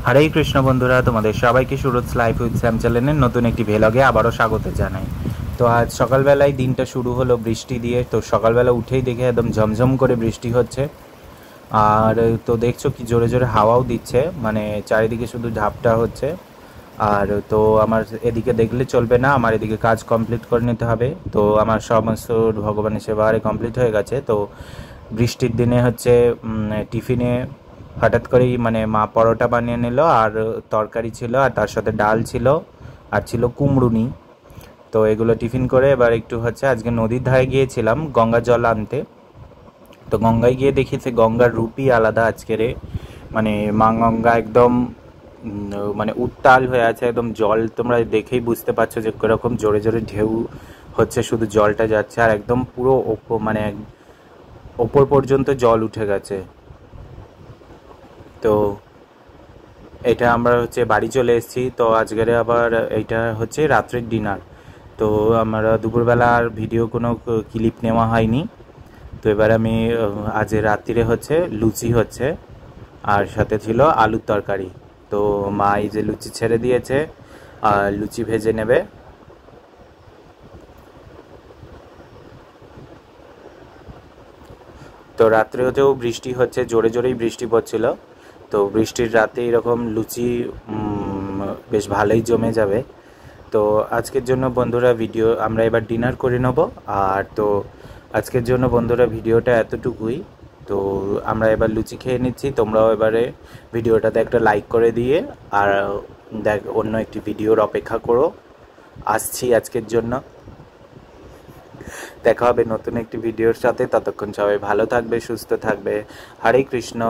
হরে কৃষ্ণ বন্ধুরা, তোমাদের সবাইকে সুরজ লাইফ উইথ স্যাম চ্যানেলের নতুন একটি ভ্লগে আবারও স্বাগত জানাই। তো আজ সকালবেলায় দিনটা শুরু হলো বৃষ্টি দিয়ে। তো সকালবেলা উঠেই দেখে একদম ঝমঝম করে বৃষ্টি হচ্ছে। আর তো দেখছো কি জোরে জোরে হাওয়াও দিচ্ছে, মানে চারিদিকে শুধু ঝাপটা হচ্ছে। আর তো আমার এদিকে দেখলে চলবে না, আমার এদিকে কাজ কমপ্লিট করে নিতে হবে। তো আমার সমস্ত ভগবানের সেবারে কমপ্লিট হয়ে গেছে। তো বৃষ্টির দিনে হচ্ছে টিফিনে হঠাৎ করেই মানে মা পরোটা বানিয়ে নিল, আর তরকারি ছিল, আর তার সাথে ডাল ছিল, আর ছিল কুমড়ুনি। তো এগুলো টিফিন করে এবার একটু হচ্ছে আজকে নদীর ধারে গিয়েছিলাম গঙ্গা জল আনতে। তো গঙ্গায় গিয়ে দেখেছি গঙ্গার রূপই আলাদা আজকেরে। মানে মা গঙ্গা একদম মানে উত্তাল হয়ে আছে একদম। জল তোমরা দেখেই বুঝতে পারছো যে কিরকম জোরে জোরে ঢেউ হচ্ছে, শুধু জলটা যাচ্ছে আর একদম পুরো মানে ওপর পর্যন্ত জল উঠে গেছে। তো এটা আমরা হচ্ছে বাড়ি চলে এসেছি। তো আজকের আবার এইটা হচ্ছে রাত্রের ডিনার। তো আমরা দুপুরবেলা আর ভিডিও কোনো ক্লিপ নেওয়া হয়নি। তো এবার আমি আজ রাত্রিরে হচ্ছে লুচি হচ্ছে, আর সাথে ছিল আলুর তরকারি। তো মা এই যে লুচি ছেড়ে দিয়েছে, আর লুচি ভেজে নেবে। তো রাত্রে হতেও বৃষ্টি হচ্ছে, জোরে জোরেই বৃষ্টি পড়ছিল। তো বৃষ্টির রাতে এরকম লুচি বেশ ভালোই জমে যাবে। তো আজকের জন্য বন্ধুরা ভিডিও আমরা এবার ডিনার করে নেব। আর তো আজকের জন্য বন্ধুরা ভিডিওটা এতটুকুই। তো আমরা এবার লুচি খেয়ে নিচ্ছি, তোমরাও এবারে ভিডিওটাতে একটা লাইক করে দিয়ে আর দেখ অন্য একটি ভিডিওর অপেক্ষা করো। আসছি আজকের জন্য, দেখা হবে নতুন একটি ভিডিওর সাথে। ততক্ষণ সবাই ভালো থাকবে, সুস্থ থাকবে। হরে কৃষ্ণ।